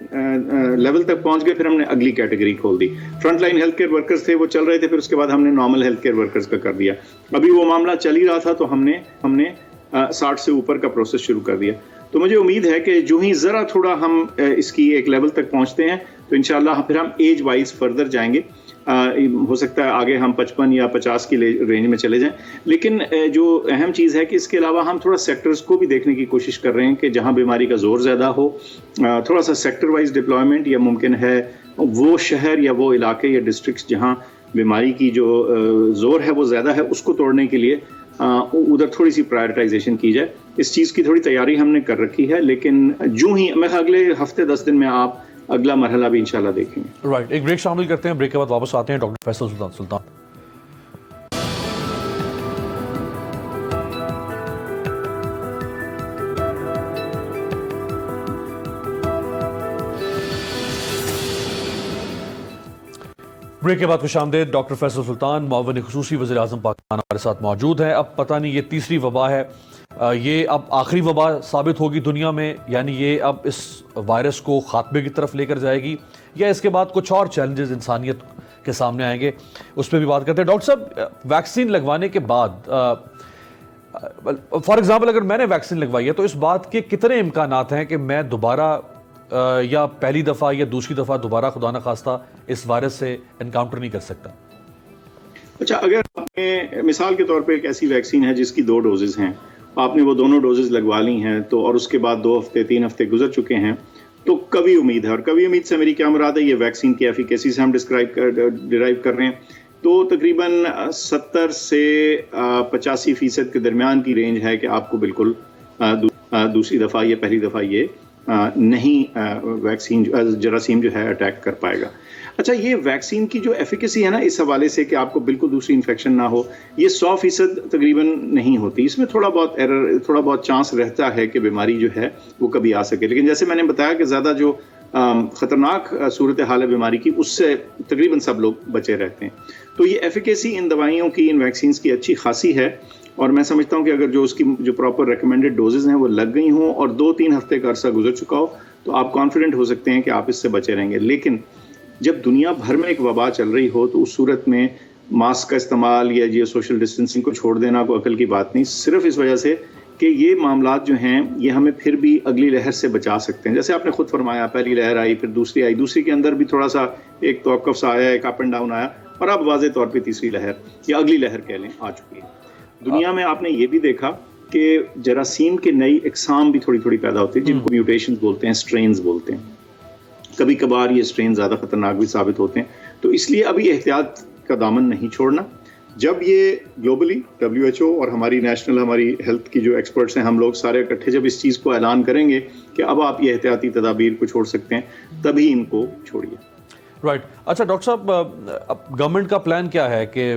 لیول تک پہنچ گئے پھر ہم نے اگلی کیٹیگری کھول دی. Front line health care workers تھے، وہ چل رہے تھے، پھر اس کے بعد ہم نے نارمل ہیلتھ کیئر ورکرز کا کر دیا. ابھی وہ معاملہ چل ہی رہا تھا تو ہم نے 60 سے اوپر کا پروسیس شروع کر دیا. تو مجھے امید ہے کہ جو ہی ذرا تھوڑا ہم اس کی ایک لیول تک پہنچتے ہیں تو انشاءاللہ پھر ہم ایج وائز فردر جائیں گے. ہو سکتا ہے آگے ہم 55 یا 50 کی رینج میں چلے جائیں. لیکن جو اہم چیز ہے کہ اس کے علاوہ ہم تھوڑا سیکٹرز کو بھی دیکھنے کی کوشش کر رہے ہیں کہ جہاں بیماری کا زور زیادہ ہو, تھوڑا سا سیکٹر وائز ڈپلائمنٹ, یا ممکن ہے وہ شہر یا وہ علاقے یا ڈسٹرکٹس جہاں بیماری کی جو زور ہے وہ زیادہ ہے, اس کو توڑنے کے لیے ادھر تھوڑی سی پرائرٹائزیشن کی جائے. اس چیز کی تھوڑی تیاری ہم نے کر رکھی ہے, لیکن جو ہی میں اگلے ہفتے 10 دن میں آپ اگلا مرحلہ بھی انشاءاللہ دیکھیں گے. رائٹ, ایک بریک شامل کرتے ہیں, بریک کے بعد واپس آتے ہیں. ڈاکٹر فیصل سلطان. بریک کے بعد خوش آمدید. ڈاکٹر فیصل سلطان, معاون خصوصی وزیر اعظم پاکستان, ہمارے ساتھ موجود ہیں. اب پتہ نہیں یہ تیسری وبا ہے, یہ اب آخری وبا ثابت ہوگی دنیا میں, یعنی یہ اب اس وائرس کو خاتمے کی طرف لے کر جائے گی, یا اس کے بعد کچھ اور چیلنجز انسانیت کے سامنے آئیں گے, اس پہ بھی بات کرتے ہیں. ڈاکٹر صاحب, ویکسین لگوانے کے بعد فار ایگزامپل اگر میں نے ویکسین لگوائی ہے تو اس بات کے کتنے امکانات ہیں کہ میں دوبارہ یا پہلی دفعہ یا دوسری دفعہ دوبارہ خدا نخواستہ اس وائرس سے انکاؤنٹر نہیں کر سکتا؟ اچھا, اگر آپ نے مثال کے طور پہ ایک ایسی ویکسین ہے جس کی 2 ڈوزز ہیں, آپ نے وہ دونوں ڈوزز لگوا لی ہیں, تو اور اس کے بعد 2 ہفتے 3 ہفتے گزر چکے ہیں, تو کبھی امید ہے. اور کبھی امید سے میری کیا مراد ہے, یہ ویکسین کی ایفیکیسی سے ہم ڈرائیو کر رہے ہیں, تو تقریباً 70 سے 85% کے درمیان کی رینج ہے کہ آپ کو بالکل دوسری دفعہ یا پہلی دفعہ یہ نہیں ویکسین جراثیم جو ہے اٹیک کر پائے گا. اچھا, یہ ویکسین کی جو ایفیکیسی ہے نا اس حوالے سے کہ آپ کو بالکل دوسری انفیکشن نہ ہو, یہ 100% تقریباً نہیں ہوتی. اس میں تھوڑا بہت ایرر, تھوڑا بہت چانس رہتا ہے کہ بیماری جو ہے وہ کبھی آ سکے. لیکن جیسے میں نے بتایا کہ زیادہ جو خطرناک صورتحال ہے بیماری کی, اس سے تقریباً سب لوگ بچے رہتے ہیں. تو یہ ایفیکیسی ان دوائیوں کی, ان ویکسینز کی اچھی خاصی ہے, اور میں سمجھتا ہوں کہ اگر جو اس کی جو پراپر ریکمینڈڈ ڈوزز ہیں وہ لگ گئی ہوں اور 2-3 ہفتے کا عرصہ گزر چکا ہو, تو آپ کانفیڈنٹ ہو سکتے ہیں کہ آپ اس سے بچے رہیں گے. لیکن جب دنیا بھر میں ایک وبا چل رہی ہو تو اس صورت میں ماسک کا استعمال یا یہ سوشل ڈسٹینسنگ کو چھوڑ دینا کوئی عقل کی بات نہیں, صرف اس وجہ سے کہ یہ معاملات جو ہیں یہ ہمیں پھر بھی اگلی لہر سے بچا سکتے ہیں. جیسے آپ نے خود فرمایا, پہلی لہر آئی, پھر دوسری آئی, دوسری کے اندر بھی تھوڑا سا ایک توقف سا آیا, ایک اپ اینڈ ڈاؤن آیا, اور اب واضح طور پہ تیسری لہر یا اگلی لہر کہہ لیں آ چکی ہے. دنیا میں آپ نے یہ بھی دیکھا کہ جراثیم کے نئی اقسام بھی تھوڑی تھوڑی پیدا ہوتی ہیں, جن کو میوٹیشنز بولتے ہیں, سٹرینز بولتے ہیں. کبھی کبھار یہ سٹرین زیادہ خطرناک بھی ثابت ہوتے ہیں. تو اس لیے ابھی احتیاط کا دامن نہیں چھوڑنا. جب یہ گلوبلی WHO اور ہماری نیشنل, ہماری ہیلتھ کی جو ایکسپرٹس ہیں, ہم لوگ سارے اکٹھے جب اس چیز کو اعلان کریں گے کہ اب آپ یہ احتیاطی تدابیر کو چھوڑ سکتے ہیں, تبھی ان کو چھوڑیے. رائٹ. اچھا ڈاکٹر صاحب, اب گورنمنٹ کا پلان کیا ہے کہ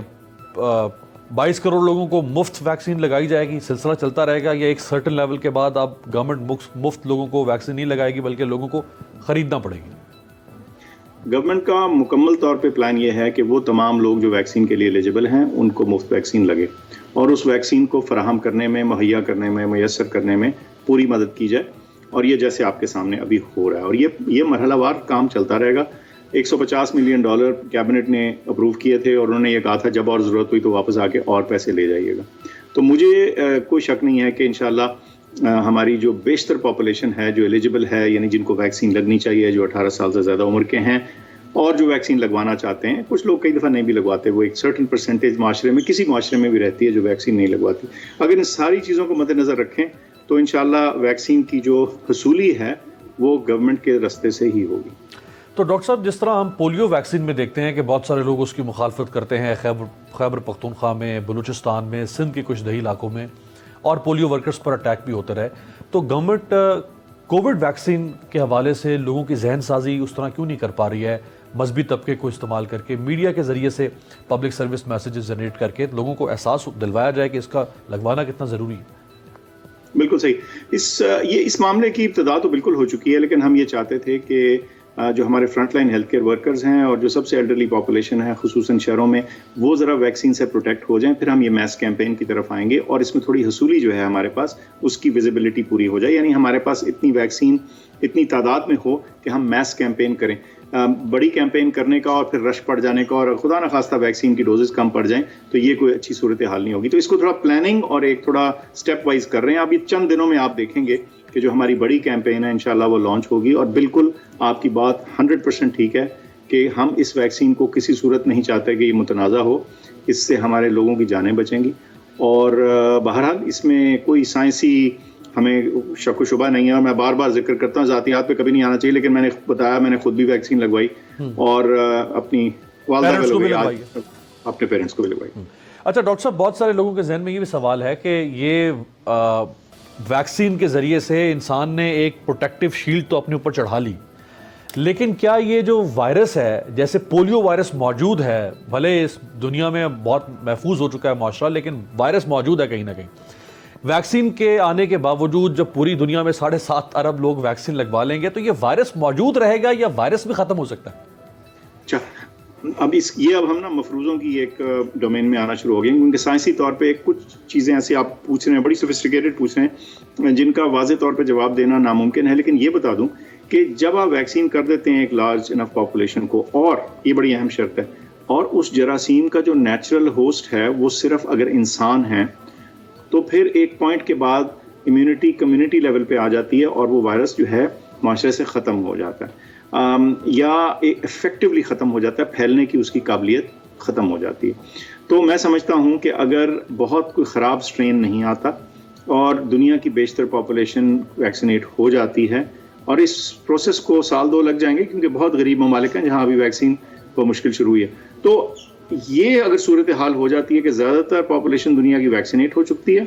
22 کروڑ لوگوں کو مفت ویکسین لگائی جائے گی, سلسلہ چلتا رہے گا, یا ایک سرٹن لیول کے بعد اب گورنمنٹ مفت لوگوں کو ویکسین نہیں لگائے گی بلکہ لوگوں کو خریدنا پڑے گی؟ گورنمنٹ کا مکمل طور پہ پلان یہ ہے کہ وہ تمام لوگ جو ویکسین کے لیے ایلیجبل ہیں ان کو مفت ویکسین لگے, اور اس ویکسین کو فراہم کرنے میں, مہیا کرنے میں, میسر کرنے میں پوری مدد کی جائے. اور یہ جیسے آپ کے سامنے ابھی ہو رہا ہے, اور یہ مرحلہ وار کام چلتا رہے گا. $150 ملین کیبنٹ نے اپروو کیے تھے, اور انہوں نے یہ کہا تھا جب اور ضرورت ہوئی تو واپس آ کے اور پیسے لے جائیے گا. تو مجھے کوئی شک نہیں ہے کہ انشاءاللہ ہماری جو بیشتر پاپولیشن ہے جو ایلیجبل ہے, یعنی جن کو ویکسین لگنی چاہیے, جو 18 سال سے زیادہ عمر کے ہیں اور جو ویکسین لگوانا چاہتے ہیں, کچھ لوگ کئی دفعہ نہیں بھی لگواتے, وہ ایک سرٹن پرسنٹیج معاشرے میں, کسی معاشرے میں بھی رہتی ہے جو ویکسین نہیں لگواتی. اگر ان ساری چیزوں کو مد نظر رکھیں تو انشاءاللہ ویکسین کی جو حصولی ہے وہ گورنمنٹ کے راستے سے ہی ہوگی. تو ڈاکٹر صاحب, جس طرح ہم پولیو ویکسین میں دیکھتے ہیں کہ بہت سارے لوگ اس کی مخالفت کرتے ہیں, خیبر پختونخوا میں, بلوچستان میں, سندھ کے کچھ دیہی علاقوں میں, اور پولیو ورکرز پر اٹیک بھی ہوتے رہے, تو گورنمنٹ کووڈ ویکسین کے حوالے سے لوگوں کی ذہن سازی اس طرح کیوں نہیں کر پا رہی ہے, مذہبی طبقے کو استعمال کر کے, میڈیا کے ذریعے سے پبلک سروس میسیجز جنریٹ کر کے لوگوں کو احساس دلوایا جائے کہ اس کا لگوانا کتنا ضروری ہے؟ بالکل صحیح. اس معاملے کی ابتدا تو بالکل ہو چکی ہے, لیکن ہم یہ چاہتے تھے کہ جو ہمارے front line health care workers ہیں اور جو سب سے ایلڈرلی پاپولیشن ہے خصوصاً شہروں میں, وہ ذرا ویکسین سے پروٹیکٹ ہو جائیں, پھر ہم یہ میس کیمپین کی طرف آئیں گے, اور اس میں تھوڑی حصولی جو ہے ہمارے پاس اس کی ویزیبلٹی پوری ہو جائے, یعنی ہمارے پاس اتنی ویکسین اتنی تعداد میں ہو کہ ہم میس کیمپین کریں. بڑی کیمپین کرنے کا اور پھر رش پڑ جانے کا, اور خدا نخواستہ ویکسین کی ڈوزز کم پڑ جائیں, تو یہ کوئی اچھی صورتحال نہیں ہوگی. تو اس کو تھوڑا پلاننگ اور ایک تھوڑا سٹیپ وائز کر رہے ہیں. اب یہ چند دنوں میں آپ دیکھیں گے کہ جو ہماری بڑی کیمپین ہے انشاءاللہ وہ لانچ ہوگی, اور بالکل آپ کی بات 100% ٹھیک ہے کہ ہم اس ویکسین کو کسی صورت نہیں چاہتے کہ یہ متنازع ہو، اس سے ہمارے لوگوں کی جانیں بچیں گی. اور بہرحال اس میں کوئی سائنسی ہمیں شک و شبہ نہیں ہے. اور میں بار بار ذکر کرتا ہوں ذاتیات پہ کبھی نہیں آنا چاہیے، لیکن میں نے بتایا میں نے خود بھی ویکسین لگوائی اور اپنی والدہ کو لگوائی، اپنے پیرنٹس کو بھی لگوائی. اچھا ڈاکٹر صاحب، بہت سارے لوگوں کے ذہن میں یہ بھی سوال ہے کہ یہ ویکسین کے ذریعے سے انسان نے ایک پروٹیکٹیو شیلڈ تو اپنے اوپر چڑھا لی، لیکن کیا یہ جو وائرس ہے، جیسے پولیو وائرس موجود ہے، بھلے اس دنیا میں بہت محفوظ ہو چکا ہے معاشرہ، لیکن وائرس موجود ہے کہیں نہ کہیں. ویکسین کے آنے کے باوجود جب پوری دنیا میں 7.5 ارب لوگ ویکسین لگوا لیں گے تو یہ وائرس موجود رہے گا یا وائرس بھی ختم ہو سکتا ہے؟ اچھا، اب ہم نا مفروضوں کی ایک ڈومین میں آنا شروع ہو گئے، کیونکہ سائنسی طور پہ کچھ چیزیں ایسی آپ پوچھ رہے ہیں، بڑی سوفسٹیکیٹڈ پوچھ رہے ہیں، جن کا واضح طور پہ جواب دینا ناممکن ہے. لیکن یہ بتا دوں کہ جب آپ ویکسین کر دیتے ہیں ایک لارج انف پاپولیشن کو، اور یہ بڑی اہم شرط ہے، اور اس جراثیم کا جو نیچرل ہوسٹ ہے وہ صرف اگر انسان ہیں، تو پھر ایک پوائنٹ کے بعد امیونٹی کمیونٹی لیول پہ آ جاتی ہے اور وہ وائرس جو ہے معاشرے سے ختم ہو جاتا ہے، یا افیکٹولی ختم ہو جاتا ہے، پھیلنے کی اس کی قابلیت ختم ہو جاتی ہے. تو میں سمجھتا ہوں کہ اگر بہت کوئی خراب اسٹرین نہیں آتا اور دنیا کی بیشتر پاپولیشن ویکسینیٹ ہو جاتی ہے، اور اس پروسیس کو 1-2 لگ جائیں گے کیونکہ بہت غریب ممالک ہیں جہاں ابھی ویکسین کو مشکل شروع ہوئی ہے، تو یہ اگر صورتحال ہو جاتی ہے کہ زیادہ تر پاپولیشن دنیا کی ویکسینیٹ ہو چکتی ہے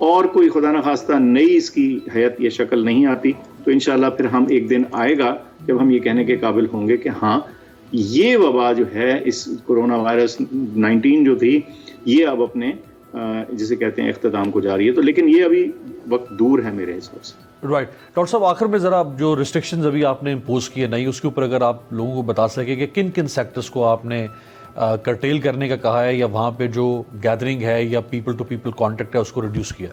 اور کوئی خدا نخواستہ نئی اس کی حیت یا شکل نہیں آتی، تو انشاءاللہ پھر ہم ایک دن آئے گا جب ہم یہ کہنے کے قابل ہوں گے کہ ہاں یہ وبا جو ہے، اس کورونا وائرس 19 جو تھی، یہ اب اپنے جسے کہتے ہیں اختتام کو جا رہی ہے. تو لیکن یہ ابھی وقت دور ہے میرے حساب سے. رائٹ. ڈاکٹر صاحب آخر میں ذرا جو ریسٹرکشنز ابھی آپ نے امپوز کی ہے نئی، اس کے اوپر اگر آپ لوگوں کو بتا سکیں کہ کن کن سیکٹرز کو آپ نے کرٹیل کرنے کا کہا ہے، یا وہاں پہ جو گیدرنگ ہے یا پیپل ٹو پیپل کانٹیکٹ ہے اس کو ریڈیوس کیا.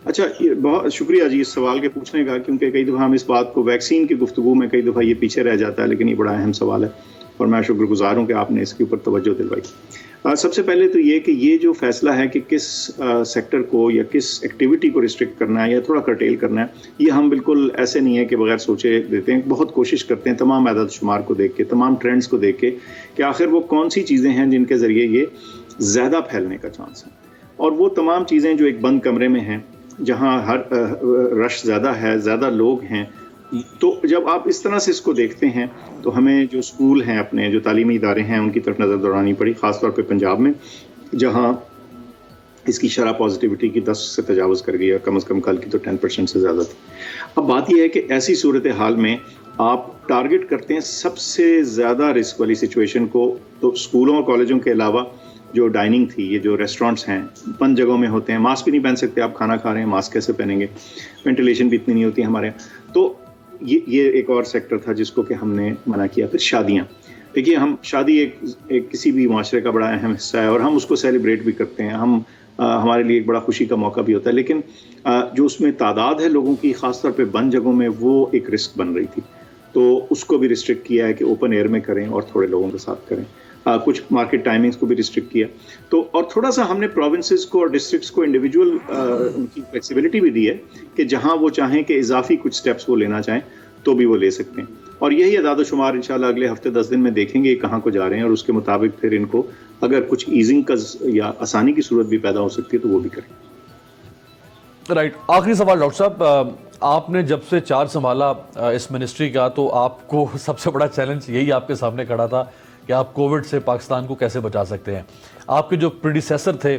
اچھا، بہت شکریہ جی اس سوال کے پوچھنے کا، کیونکہ کئی دفعہ ہم اس بات کو ویکسین کی گفتگو میں کئی دفعہ یہ پیچھے رہ جاتا ہے، لیکن یہ بڑا اہم سوال ہے اور میں شکر گزار ہوں کہ آپ نے اس کے اوپر توجہ دلوائی. سب سے پہلے تو یہ کہ یہ جو فیصلہ ہے کہ کس سیکٹر کو یا کس ایکٹیویٹی کو ریسٹرکٹ کرنا ہے یا تھوڑا کرٹیل کرنا ہے، یہ ہم بالکل ایسے نہیں ہے کہ بغیر سوچے دیتے ہیں. بہت کوشش کرتے ہیں تمام اعداد و شمار کو دیکھ کے، تمام ٹرینڈز کو دیکھ کے، کہ آخر وہ کون سی چیزیں ہیں جن کے ذریعے یہ زیادہ پھیلنے کا چانس ہے. اور وہ تمام چیزیں جو ایک بند کمرے میں ہیں، جہاں ہر رش زیادہ ہے، زیادہ لوگ ہیں، تو جب آپ اس طرح سے اس کو دیکھتے ہیں تو ہمیں جو اسکول ہیں، اپنے جو تعلیمی ادارے ہیں، ان کی طرف نظر دوڑانی پڑی، خاص طور پہ پنجاب میں جہاں اس کی شرح پازیٹیوٹی کی 10 سے تجاوز کر گئی ہے، کم از کم کل کی تو 10% سے زیادہ تھی. اب بات یہ ہے کہ ایسی صورتحال میں آپ ٹارگٹ کرتے ہیں سب سے زیادہ رسک والی سچویشن کو، تو اسکولوں اور کالجوں کے علاوہ جو ڈائننگ تھی، یہ جو ریسٹورینٹس ہیں بند جگہوں میں ہوتے ہیں، ماسک بھی نہیں پہن سکتے، آپ کھانا کھا رہے ہیں ماسک کیسے پہنیں گے، وینٹیلیشن بھی اتنی نہیں ہوتی ہمارے یہاں. تو یہ ایک اور سیکٹر تھا جس کو کہ ہم نے منع کیا. پھر شادیاں، دیکھیے ہم شادی ایک کسی بھی معاشرے کا بڑا اہم حصہ ہے اور ہم اس کو سیلیبریٹ بھی کرتے ہیں، ہمارے لیے ایک بڑا خوشی کا موقع بھی ہوتا ہے، لیکن جو اس میں تعداد ہے لوگوں کی، خاص طور پہ بند جگہوں میں، وہ ایک رسک بن رہی تھی. تو اس کو بھی ریسٹرکٹ کیا ہے کہ اوپن ایئر میں کریں اور تھوڑے لوگوں کے ساتھ کریں. کچھ مارکیٹ ٹائمنگز کو بھی ریسٹرکٹ کیا. تو اور تھوڑا سا ہم نے پروونسز کو اور ڈسٹرکٹس کو انڈیویجول ان کی فلیکسیبلٹی بھی دی ہے کہ جہاں وہ چاہیں کہ اضافی کچھ سٹیپس وہ لینا چاہیں تو بھی وہ لے سکتے ہیں. اور یہی اعداد و شمار انشاءاللہ اگلے ہفتے 10 دن میں دیکھیں گے کہاں کو جا رہے ہیں، اور اس کے مطابق پھر ان کو اگر کچھ ایزنگ کا یا آسانی کی صورت بھی پیدا ہو سکتی ہے تو وہ بھی کریں. رائٹ. آخری سوال ڈاکٹر صاحب، آپ نے جب سے چارج سنبھالا اس منسٹری کا تو آپ کو سب سے بڑا چیلنج یہی آپ کے سامنے کھڑا تھا کہ آپ کووڈ سے پاکستان کو کیسے بچا سکتے ہیں. آپ کے جو پریڈیسیسر تھے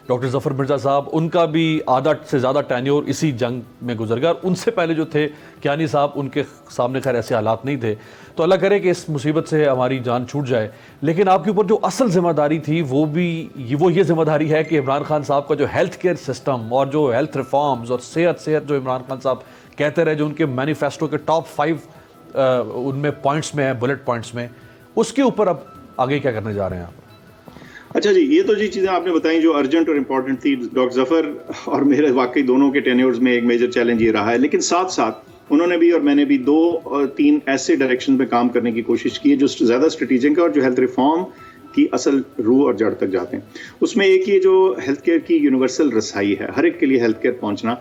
ڈاکٹر ظفر مرزا صاحب، ان کا بھی آدھا سے زیادہ ٹینیور اسی جنگ میں گزر گیا، اور ان سے پہلے جو تھے کیانی صاحب، ان کے سامنے خیر ایسے حالات نہیں تھے. تو اللہ کرے کہ اس مصیبت سے ہماری جان چھوٹ جائے. لیکن آپ کے اوپر جو اصل ذمہ داری تھی وہ یہ ذمہ داری ہے کہ عمران خان صاحب کا جو ہیلتھ کیئر سسٹم اور جو ہیلتھ ریفارمز اور صحت جو عمران خان صاحب کہتے رہے، جو ان کے مینیفیسٹو کے ٹاپ 5 ان میں پوائنٹس میں ہیں، بلٹ پوائنٹس میں، اس کے اوپر اب آگے کیا کرنے جا رہے ہیں آپ؟ اچھا جی، یہ تو چیزیں آپ نے بتائیں جو ارجنٹ اور امپورٹنٹ تھی. ڈاکٹر ظفر اور میرے واقعی دونوں کے ٹینیورز میں ایک میجر چیلنج یہ رہا ہے، لیکن ساتھ ساتھ انہوں نے بھی اور میں نے بھی 2 اور 3 ایسے ڈائریکشن پہ کام کرنے کی کوشش کی ہے جو زیادہ اسٹریٹجک ہے اور جو ہیلتھ ریفارم کی اصل روح اور جڑ تک جاتے ہیں. اس میں ایک یہ جو ہیلتھ کیئر کی یونیورسل رسائی ہے، ہر ایک کے لیے ہیلتھ کیئر پہنچنا.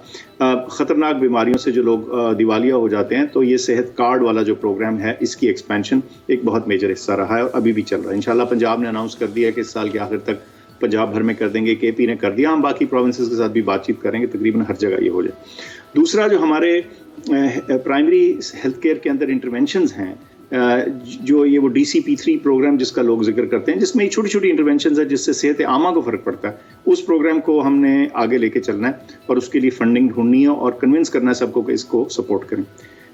خطرناک بیماریوں سے جو لوگ دیوالیہ ہو جاتے ہیں تو یہ صحت کارڈ والا جو پروگرام ہے اس کی ایکسپینشن ایک بہت میجر حصہ رہا ہے اور ابھی بھی چل رہا ہے. انشاءاللہ پنجاب نے اناؤنس کر دیا ہے کہ اس سال کے آخر تک پنجاب بھر میں کر دیں گے، کے پی نے کر دیا، ہم باقی پروونسز کے ساتھ بھی بات چیت کریں گے، تقریباً ہر جگہ یہ ہو جائے. دوسرا جو ہمارے پرائمری ہیلتھ کیئر کے اندر انٹرونشنز ہیں، جو یہ وہ DCP3 پروگرام جس کا لوگ ذکر کرتے ہیں، جس میں چھوٹی چھوٹی انٹرونشنز ہیں جس سے صحت عامہ کو فرق پڑتا ہے، اس پروگرام کو ہم نے آگے لے کے چلنا ہے اور اس کے لیے فنڈنگ ڈھونڈنی ہے اور کنونس کرنا ہے سب کو کہ اس کو سپورٹ کریں.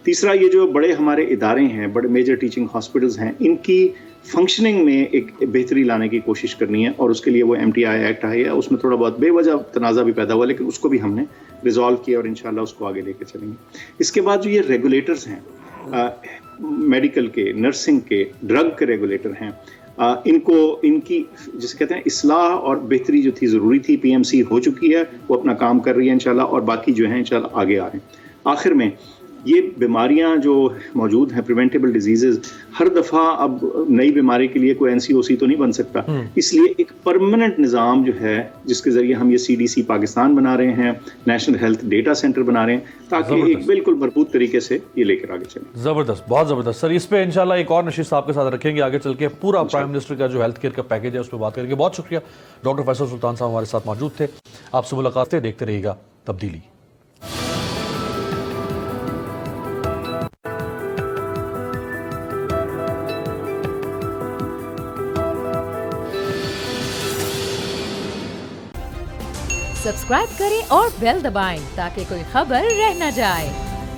تیسرا یہ جو بڑے ہمارے ادارے ہیں، بڑے میجر ٹیچنگ ہاسپٹلز ہیں، ان کی فنکشننگ میں ایک بہتری لانے کی کوشش کرنی ہے اور اس کے لیے وہ MTI ایکٹ آئی ہے. اس میں تھوڑا بہت بے وجہ تنازع بھی پیدا ہوا لیکن اس کو بھی ہم نے ریزالو کیا اور انشاءاللہ اس کو آگے لے کے چلیں گے. اس کے بعد جو یہ ریگولیٹرز ہیں، میڈیکل کے، نرسنگ کے، ڈرگ کے ریگولیٹر ہیں، ان کی جسے کہتے ہیں اصلاح اور بہتری جو تھی ضروری تھی، PMC ہو چکی ہے، وہ اپنا کام کر رہی ہے انشاءاللہ اور باقی جو ہیں انشاءاللہ آگے آ رہے ہیں. آخر میں یہ بیماریاں جو موجود ہیں، پریونٹیبل ڈیزیزز، ہر دفعہ اب نئی بیماری کے لیے کوئی NCOC تو نہیں بن سکتا، اس لیے ایک پرماننٹ نظام جو ہے جس کے ذریعے ہم یہ CDC پاکستان بنا رہے ہیں، نیشنل ہیلتھ ڈیٹا سینٹر بنا رہے ہیں تاکہ ایک بالکل مربوط طریقے سے یہ لے کر آگے چلیں. زبردست، بہت زبردست سر. اس پہ انشاءاللہ ایک اور نشست آپ کے ساتھ رکھیں گے آگے چل کے، پورا پرائم منسٹر کا جو ہیلتھ کیئر کا پیکیج ہے اس پہ بات کریں گے. بہت شکریہ ڈاکٹر فیصل سلطان صاحب ہمارے ساتھ موجود تھے. آپ سے ملاقات ہے، دیکھتے رہیے گا تبدیلی. سبسکرائب کریں اور بیل دبائیں تاکہ کوئی خبر رہ نہ جائے.